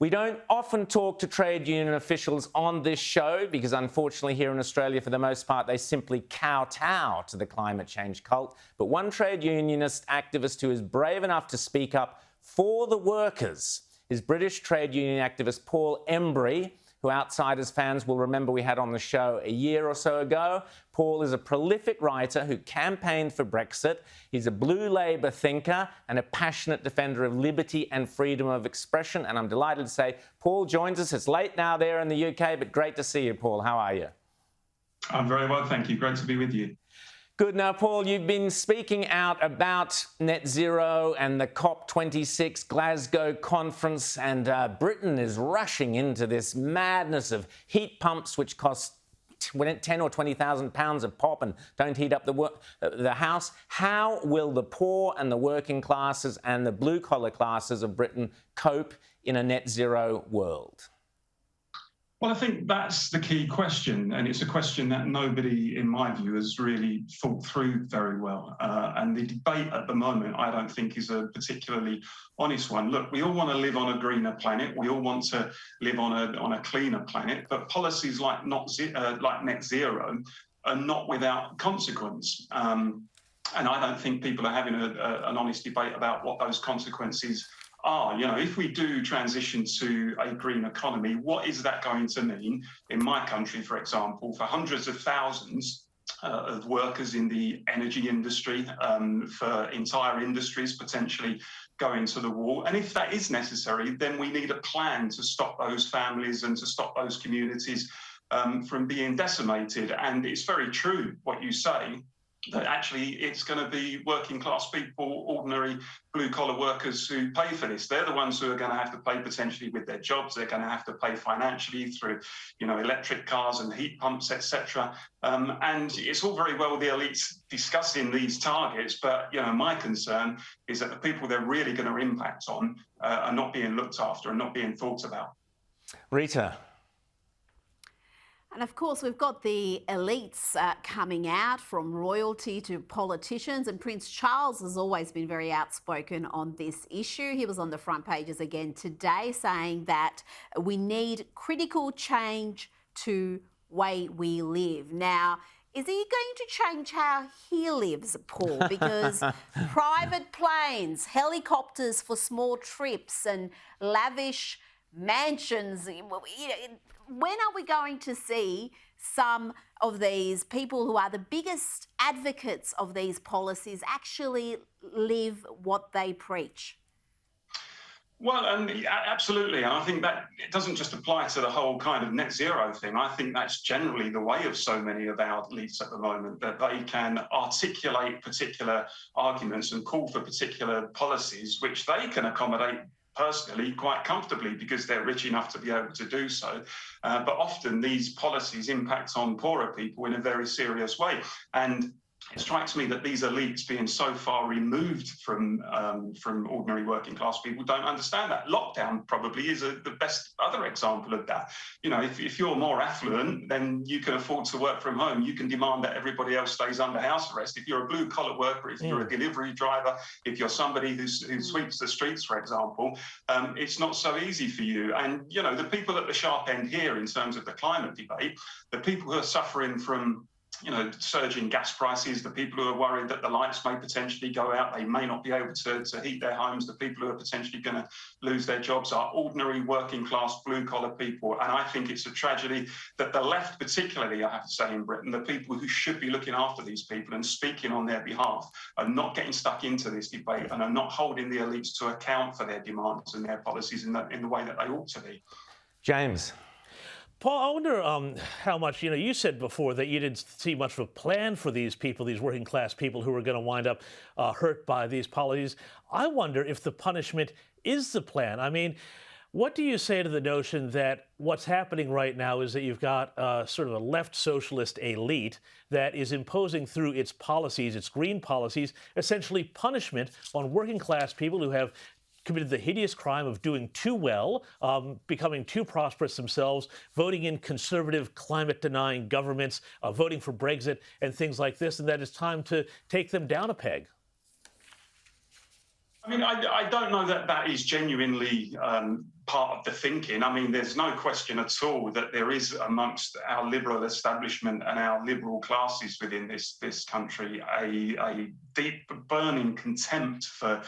We don't often talk to trade union officials on this show because, unfortunately, here in Australia, for the most part, they simply kowtow to the climate change cult. But one trade unionist activist who is brave enough to speak up for the workers is British trade union activist Paul Embery, who Outsiders fans will remember we had on the show a year or so ago. Paul is a prolific writer who campaigned for Brexit. He's a blue Labour thinker and a passionate defender of liberty and freedom of expression. And I'm delighted to say Paul joins us. It's late now there in the UK, but great to see you, Paul. How are you? I'm very well, thank you. Great to be with you. Good. Now, Paul, you've been speaking out about net zero and the COP26 Glasgow conference, and Britain is rushing into this madness of heat pumps, which cost 10 or 20,000 pounds a pop and don't heat up the house. How will the poor and the working classes and the blue-collar classes of Britain cope in a net zero world? Well, I think that's the key question, and it's a question that nobody, in my view, has really thought through very well. And the debate at the moment, I don't think, is a particularly honest one. Look, we all want to live on a greener planet. We all want to live on a cleaner planet. But policies like net zero are not without consequence. And I don't think people are having an honest debate about what those consequences are. You know, if we do transition to a green economy, what is that going to mean in my country, for example, for hundreds of thousands of workers in the energy industry, for entire industries potentially going to the wall? And if that is necessary, then we need a plan to stop those families and to stop those communities from being decimated. And it's very true what you say, that actually it's going to be working class people, ordinary blue collar workers who pay for this. They're the ones who are going to have to pay potentially with their jobs. They're going to have to pay financially through, electric cars and heat pumps, etc. And it's all very well the elites discussing these targets, but my concern is that the people they're really going to impact on are not being looked after and not being thought about. Rita. And of course, we've got the elites coming out, from royalty to politicians, and Prince Charles has always been very outspoken on this issue. He was on the front pages again today saying that we need critical change to way we live. Now, is he going to change how he lives, Paul? Because private planes, helicopters for small trips and lavish mansions, when are we going to see some of these people who are the biggest advocates of these policies actually live what they preach? Well, absolutely. And I think that it doesn't just apply to the whole kind of net zero thing. I think that's generally the way of so many of our elites at the moment, that they can articulate particular arguments and call for particular policies, which they can accommodate personally quite comfortably because they're rich enough to be able to do so. But often these policies impact on poorer people in a very serious way. And it strikes me that these elites, being so far removed from ordinary working class people, don't understand that. Lockdown probably is the best other example of that. If you're more affluent, then you can afford to work from home. You can demand that everybody else stays under house arrest. If you're a blue collar worker, if you're a delivery driver, if you're somebody who sweeps the streets, for example, it's not so easy for you. And the people at the sharp end here, in terms of the climate debate, the people who are suffering from surging gas prices, the people who are worried that the lights may potentially go out, they may not be able to heat their homes, the people who are potentially going to lose their jobs are ordinary working class blue collar people. And I think it's a tragedy that the left, particularly, I have to say, in Britain, the people who should be looking after these people and speaking on their behalf, are not getting stuck into this debate and are not holding the elites to account for their demands and their policies in the way that they ought to be. James. Paul, I wonder how much, you said before that you didn't see much of a plan for these people, these working class people who are going to wind up hurt by these policies. I wonder if the punishment is the plan. I mean, what do you say to the notion that what's happening right now is that you've got sort of a left socialist elite that is imposing through its policies, its green policies, essentially punishment on working class people who have committed the hideous crime of doing too well, becoming too prosperous themselves, voting in conservative, climate-denying governments, voting for Brexit and things like this, and that it's time to take them down a peg? I mean, I don't know that that is genuinely part of the thinking. I mean, there's no question at all that there is amongst our liberal establishment and our liberal classes within this country a deep burning contempt for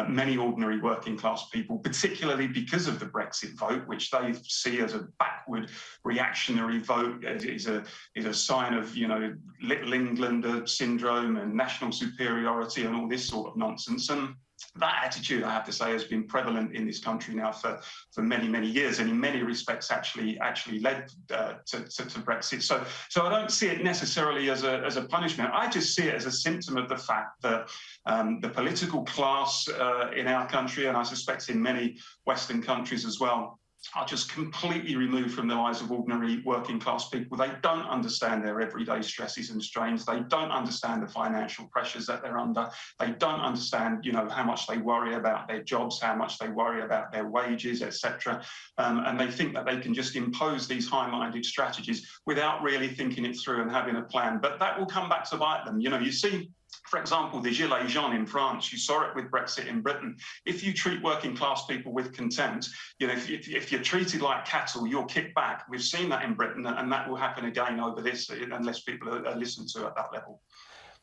many ordinary working class people, particularly because of the Brexit vote, which they see as a backward reactionary vote, is a sign of, you know, Little Englander syndrome and national superiority and all this sort of nonsense. And that attitude, I have to say, has been prevalent in this country now for many, many years, and in many respects actually led to Brexit. So I don't see it necessarily as a punishment. I just see it as a symptom of the fact that the political class in our country, and I suspect in many Western countries as well, are just completely removed from the lives of ordinary working class people. They don't understand their everyday stresses and strains. They don't understand the financial pressures that they're under. They don't understand, you know, how much they worry about their jobs, how much they worry about their wages, etc. And they think that they can just impose these high-minded strategies without really thinking it through and having a plan. But that will come back to bite them. You know, you see, for example, the Gilets jaunes in France, you saw it with Brexit in Britain. If you treat working class people with contempt, you know, if you're treated like cattle, you're kicked back. We've seen that in Britain, and that will happen again over this unless people are listened to at that level.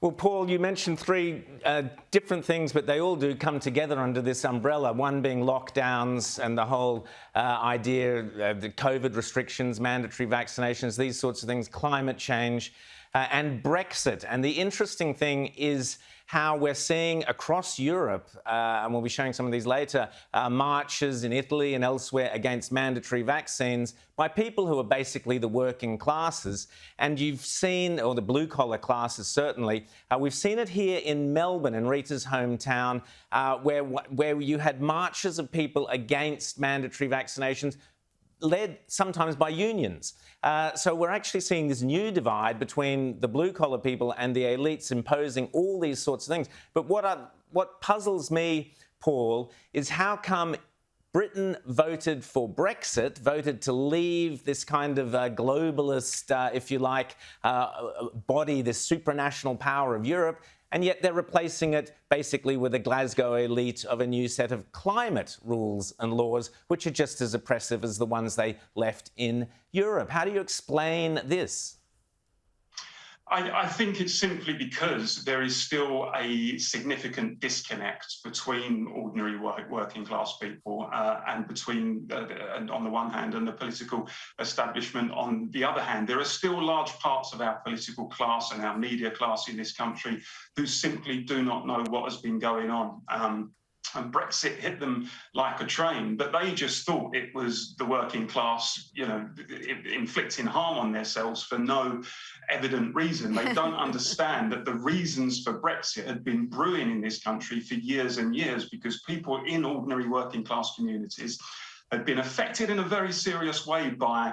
Well, Paul, you mentioned three different things, but they all do come together under this umbrella, one being lockdowns and the whole idea of the COVID restrictions, mandatory vaccinations, these sorts of things, climate change, and Brexit. And the interesting thing is how we're seeing across Europe, and we'll be showing some of these later, marches in Italy and elsewhere against mandatory vaccines by people who are basically the working classes. And you've seen, or the blue-collar classes certainly, we've seen it here in Melbourne, in Rita's hometown, where you had marches of people against mandatory vaccinations, led sometimes by unions. So we're actually seeing this new divide between the blue-collar people and the elites imposing all these sorts of things. But what puzzles me, Paul, is how come Britain voted for Brexit, voted to leave this kind of globalist, if you like, body, this supranational power of Europe, and yet they're replacing it basically with a Glasgow elite of a new set of climate rules and laws, which are just as oppressive as the ones they left in Europe. How do you explain this? I think it's simply because there is still a significant disconnect between ordinary working class people and between, on the one hand, and the political establishment on the other hand. There are still large parts of our political class and our media class in this country who simply do not know what has been going on. And Brexit hit them like a train, but they just thought it was the working class, you know, inflicting harm on themselves for no evident reason. They don't understand that the reasons for Brexit had been brewing in this country for years and years, because people in ordinary working class communities had been affected in a very serious way by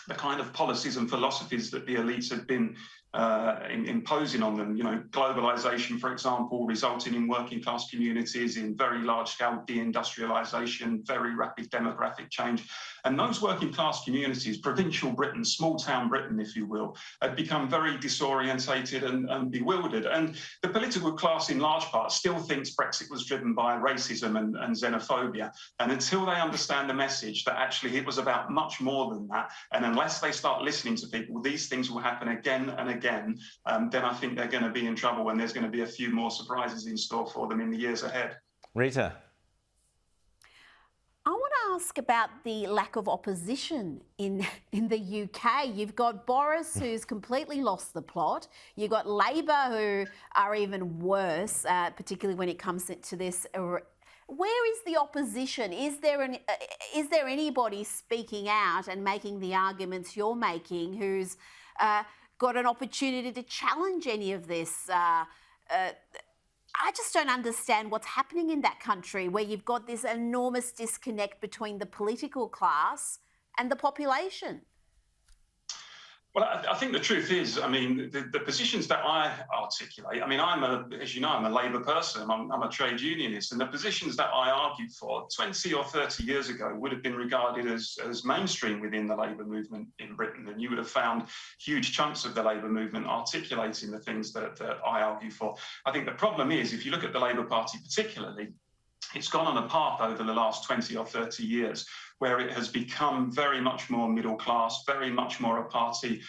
the kind of policies and philosophies that the elites had been imposing on them. You know, globalization, for example, resulting in working class communities in very large scale deindustrialization, very rapid demographic change. And those working class communities, provincial Britain, small town Britain, if you will, had become very disorientated and bewildered. And the political class in large part still thinks Brexit was driven by racism and xenophobia. And until they understand the message that actually it was about much more than that, and unless they start listening to people, these things will happen again and again, then I think they're going to be in trouble, and there's going to be a few more surprises in store for them in the years ahead. Rita. I want to ask about the lack of opposition in the UK. You've got Boris, who's completely lost the plot. You've got Labor, who are even worse, particularly when it comes to this. Where is the opposition? Is there anybody speaking out and making the arguments you're making who's got an opportunity to challenge any of this? I just don't understand what's happening in that country, where you've got this enormous disconnect between the political class and the population. Well, I think the truth is, I mean, the positions that I articulate, I mean, as you know, I'm a Labour person, I'm a trade unionist, and the positions that I argued for 20 or 30 years ago would have been regarded as mainstream within the Labour movement in Britain, and you would have found huge chunks of the Labour movement articulating the things that I argue for. I think the problem is, if you look at the Labour Party particularly, it's gone on a path over the last 20 or 30 years where it has become very much more middle class, very much more a party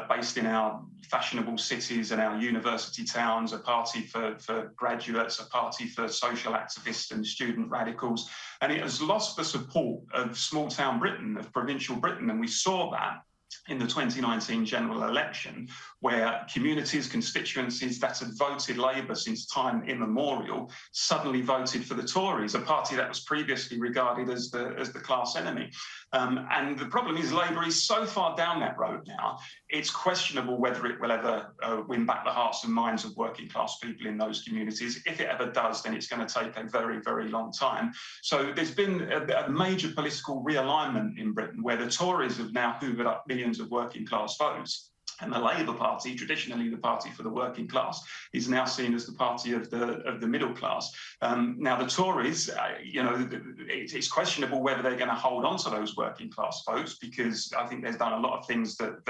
based in our fashionable cities and our university towns, a party for graduates, a party for social activists and student radicals. And it has lost the support of small town Britain, of provincial Britain. And we saw that in the 2019 general election, where communities, constituencies that had voted Labour since time immemorial suddenly voted for the Tories, a party that was previously regarded as the class enemy. And the problem is Labour is so far down that road now, it's questionable whether it will ever win back the hearts and minds of working class people in those communities. If it ever does, then it's going to take a very, very long time. So there's been a major political realignment in Britain where the Tories have now hoovered up millions of working class votes. And the Labour Party, traditionally the party for the working class, is now seen as the party of the middle class. Now the Tories, it's questionable whether they're going to hold on to those working class votes, because I think they've done a lot of things that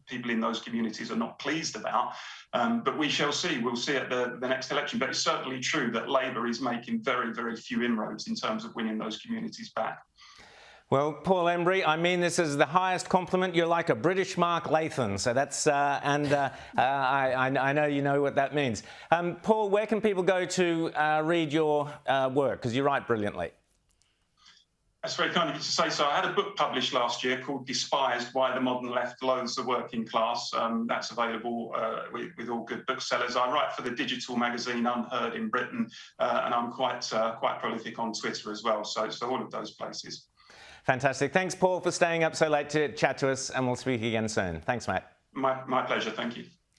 people in those communities are not pleased about. But we shall see. We'll see at the next election. But it's certainly true that Labour is making very, very few inroads in terms of winning those communities back. Well, Paul Embery, I mean this is the highest compliment. You're like a British Mark Latham, so that's I know you know what that means. Paul, where can people go to read your work? Because you write brilliantly. That's very kind of you to say so. I had a book published last year called Despised: Why the Modern Left Loathes the Working Class. That's available with all good booksellers. I write for the digital magazine Unheard in Britain, and I'm quite prolific on Twitter as well. So all of those places. Fantastic. Thanks, Paul, for staying up so late to chat to us, and we'll speak again soon. Thanks, mate. My pleasure. Thank you.